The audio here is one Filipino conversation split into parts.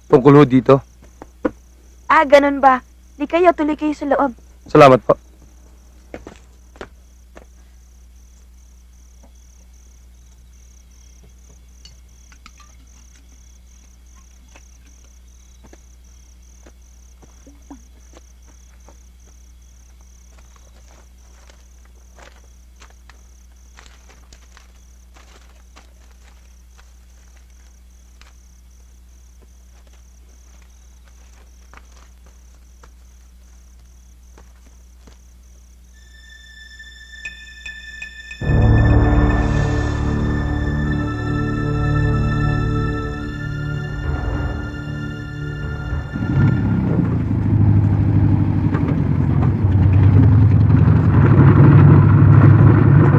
Tungkol ho dito. Ganun ba? Di kayo, tuloy kayo sa loob. Salamat po.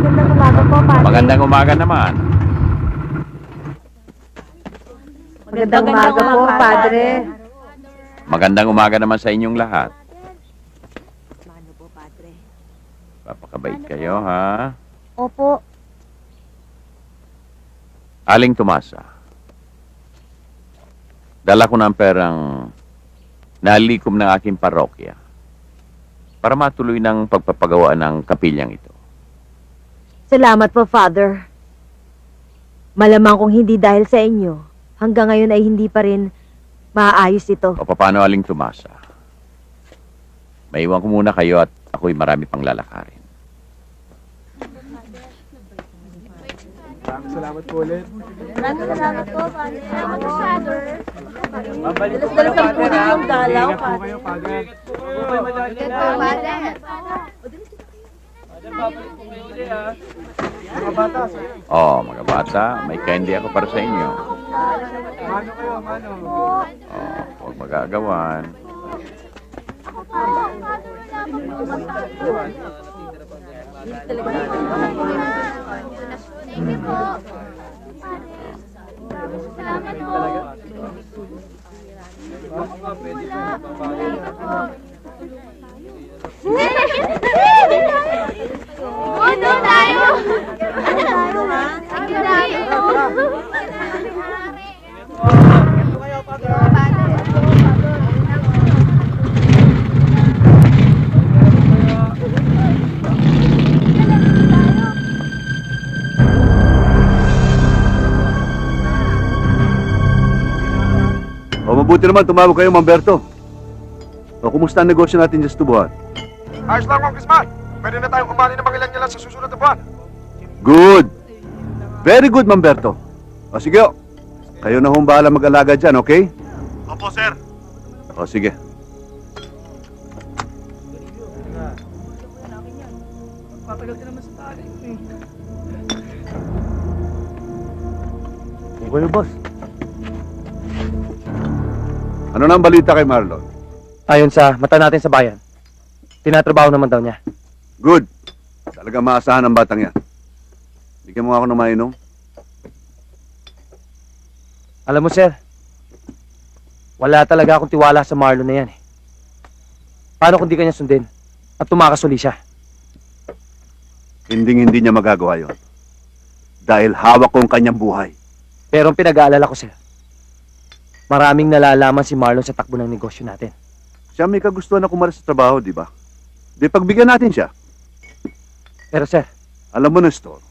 Magandang umaga po, Padre. Magandang umaga naman. Magandang umaga po, Padre. Magandang umaga naman sa inyong lahat. Mano po, Padre? Papakabait kayo, ha? Opo. Aling Tomasa. Dala ko ng perang nalikom ng aking parokya para matuloy ng pagpapagawa ng kapilyang ito. Salamat po, Father. Malamang kung hindi dahil sa inyo, hanggang ngayon ay hindi pa rin maayos ito. O paano, Aling Tomasa? Maiwan ko muna kayo at ako'y marami pang lalakarin. Salamat po ulit. Salamat po, Padre. Salamat po, Father. Dalas-dalas ang puno yung dalaw, Kayo, Father. Mga bata, Oh, mga bata, may candy ako para sa inyo. mano kayo, mano. Oh, huwag magagawan. Ano tayo? Ano tayo? O mabuti naman tumawag kayo, Mamberto. O kumusta ang negosyo natin sa tubuhan? Ayos lang, Congressman. Pwede na tayong umani ng mga ilan nila sa susunod na buwan. Good! Very good, Mamberto. O sige, o. Kayo na hong bahala mag-alaga dyan, okay? Opo, sir. O sige. Okay, boss. Ano na ang balita kay Marlon? Ayon sa mata natin sa bayan, tinatrabaho naman daw niya. Good. Talaga maasahan ang batang yan. Bigyan mo nga ako ng mainom. Alam mo, sir, wala talaga akong tiwala sa Marlon na yan eh. Paano kung di kanya sundin at tumakasuli siya? Hindi niya magagawa yon. Dahil hawak ko ang kanyang buhay. Pero ang pinag-aalala ko, sir, maraming nalalaman si Marlon sa takbo ng negosyo natin. Siya may kagustuhan na kumalas sa trabaho, di ba? Di pagbigyan natin siya. Pero, sir, Alam mo, Nestor,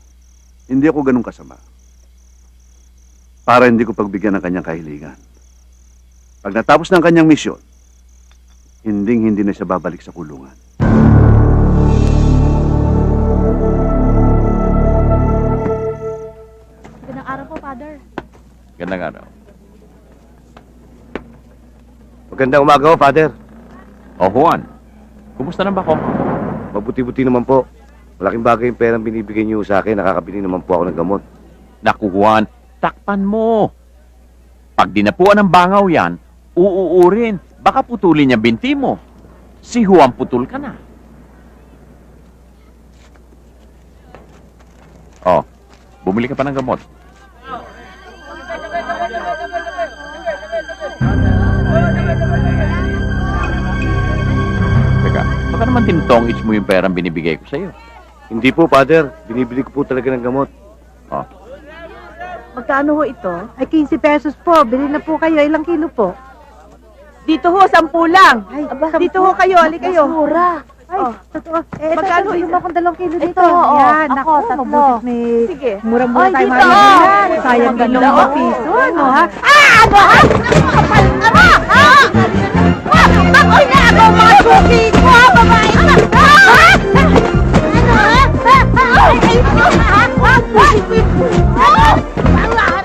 hindi ako ganun kasama. Para hindi ko pagbigyan ng kanyang kahilingan. Pag natapos ng kanyang misyon, hindi na siya babalik sa kulungan. Magandang araw po, Father. Gandang araw. Magandang umaga ho, Father. O Juan, kumusta na ba ako? Mabuti-buti naman po. Malaking bagay yung perang binibigay niyo sa akin. Nakakabili naman po ako ng gamot. Naku Juan, takpan mo. Pag dinapuan ng bangaw yan, uuurin. Baka putulin niya binti mo. Si Juan putol ka na. Oh, bumili ka pa ng gamot. Teka, baka naman tinutongits mo yung perang binibigay ko sa'yo. Hindi po, Father. Binibili ko po talaga ng gamot. Oh, Magkano ho ito? Ay, 15 pesos po. Bili na po kayo. Ilang kilo po? Dito ho, 10 lang. Ay, Dito ho kayo, ali kayo. Mura. Ay, totoo. Eh, Magkano ito? isa? Mo akong 2 kilo dito. Ito, oo. Yan, Ako, naku, 3. mabutit may Sige. murang-mura Ay, tayo dito, mga oh. yan. Sayang din Maganda, yung oh. piso, ano ha? Ano ha? Kapal ka ba? Ha? Ako'y nagaw mga suki ko, ha, babae ka. Ha? Ano ha? Ay, ito ha? Oy. Ano ba yan?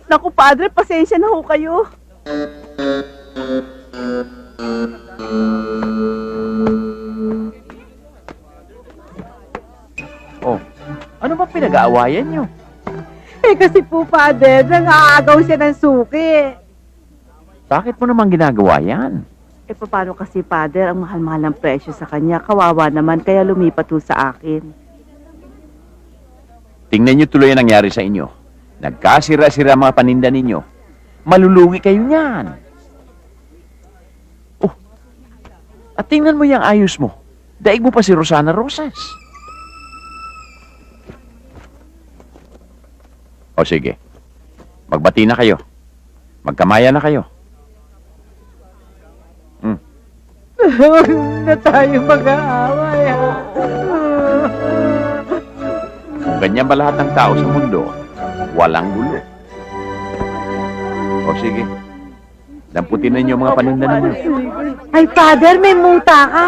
Naku, padre, pasensya na ho kayo. Oh, ano ba pinag-aawayan nyo? Eh, kasi po, Father, nangaagaw siya ng suki. Bakit mo naman ginagawa yan? Eh, paano kasi, Father, ang mahal-mahal ng presyo sa kanya? Kawawa naman, kaya lumipat ho sa akin. Tingnan nyo tuloy ang nangyari sa inyo. Nagkasira-sira mga paninda ninyo. Malulugi kayo niyan. Oh, at tingnan mo yung ayos mo. Daig mo pa si Rosana Rosas. O sige, magbati na kayo. Magkamaya na kayo. Na tayo mag-aaway, ha? Kung ganyan ba lahat ng tao sa mundo, walang gulo. O sige, damputin na niyo mga paninda ninyo. Ay, Father, may muta ka.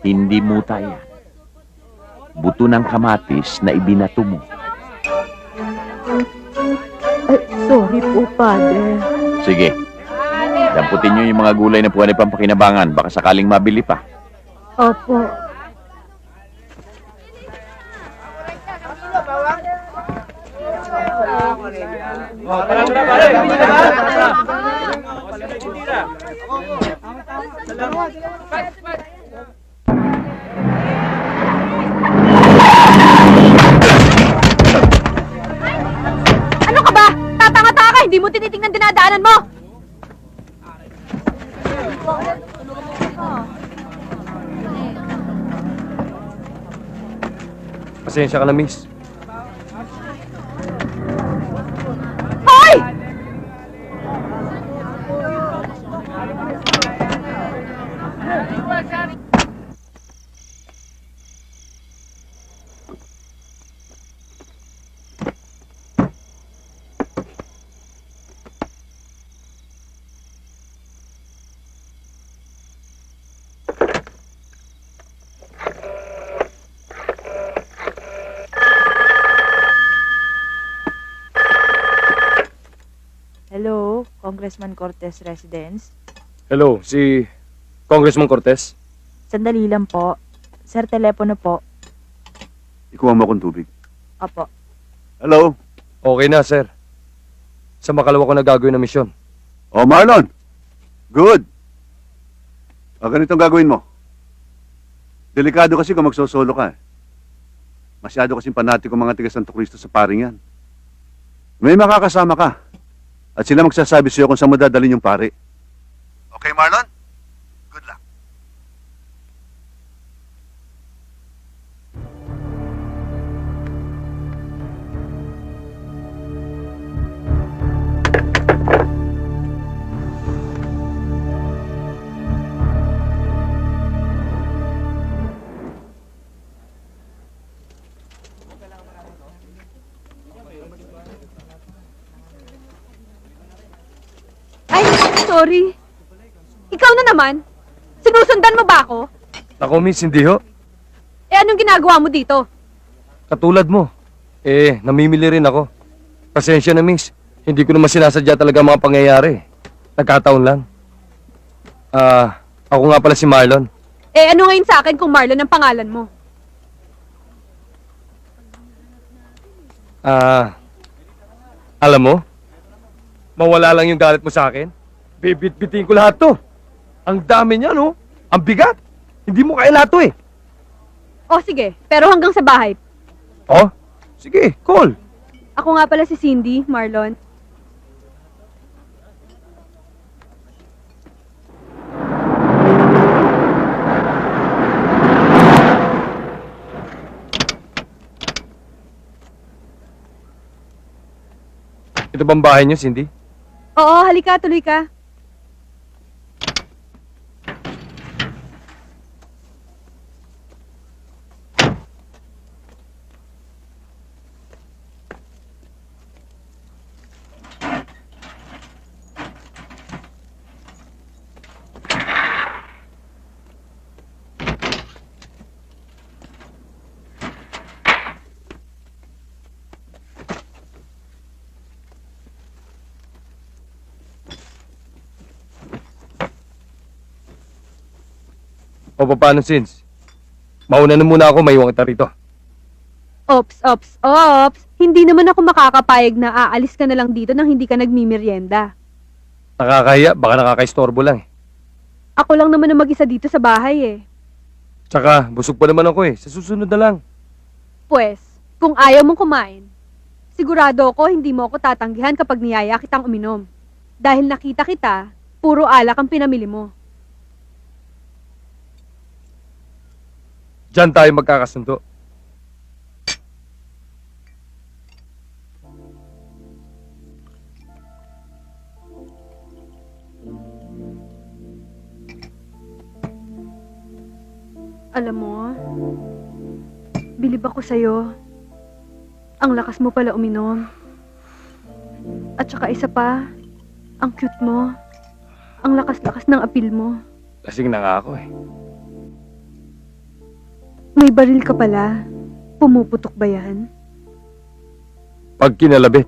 Hindi muta yan. Buto ng kamatis na ibinato mo. Ay, sorry po, Father. Sige, damputin niyo yung mga gulay na pwede pang pakinabangan. Baka sakaling mabili pa. Opo. Ano ka ba? Tatanga-tanga ka! Hindi mo tinitingnan dinadaanan mo! Pasensya ka na, miss. Hoy! Hello, Congressman Cortez Residence. Hello, si Congressman Cortez. Sandali lang po. Sir, telepono po. Ikuha mo akong tubig. Opo. Hello? Okay na, sir. Sa makalawa ko na gagawin na misyon. Oh, Marlon. Good. O, ganito ang gagawin mo. Delikado kasi kung magsosolo ka. Masyado kasing panatiko mga tiga Santo Cristo sa paring yan. May makakasama ka. At sila magsasabi sa'yo kung saan mo dadalhin yung pare. Okay, Marlon? Good luck. Ay, sorry. Ikaw na naman? Sinusundan mo ba ako? Ako, miss, hindi ho. Eh, anong ginagawa mo dito? Katulad mo. Namimili rin ako. Pasensya na, miss. Hindi ko naman sinasadya talaga ang mga pangyayari. Nagkataon lang. Ako nga pala si Marlon. Eh, ano ngayon sa akin kung Marlon ang pangalan mo? Alam mo, mawala lang yung galit mo sa akin. Bibit-bitin ko lahat to. Ang dami niya, no? Ang bigat. Hindi mo kaya lahat to, eh. O, sige. Pero hanggang sa bahay. Oh, sige, call. Ako nga pala si Cindy, Marlon. Ito bang bahay niyo, Cindy? Oo, halika, tuloy ka. O paano, Sins? Mauna na muna ako, may iwan kita rito. Ops. Hindi naman ako makakapayag na aalis ka na lang dito nang hindi ka nagmimerienda. Nakakahiya, baka nakakaistorbo lang eh. Ako lang naman ang mag-isa dito sa bahay eh. Tsaka, busog pa naman ako eh. Sa susunod na lang. Pues, kung ayaw mong kumain, sigurado ako hindi mo ako tatanggihan kapag niyaya kitang uminom. Dahil nakita kita, puro alak ang pinamili mo. Diyan tayo magkakasundo. Alam mo, bilib ako sa'yo. Ang lakas mo pala uminom. At saka isa pa, ang cute mo. Ang lakas-lakas ng apil mo. Lasing na nga ako eh. May baril ka pala. Pumuputok ba yan? Pag kinalabit.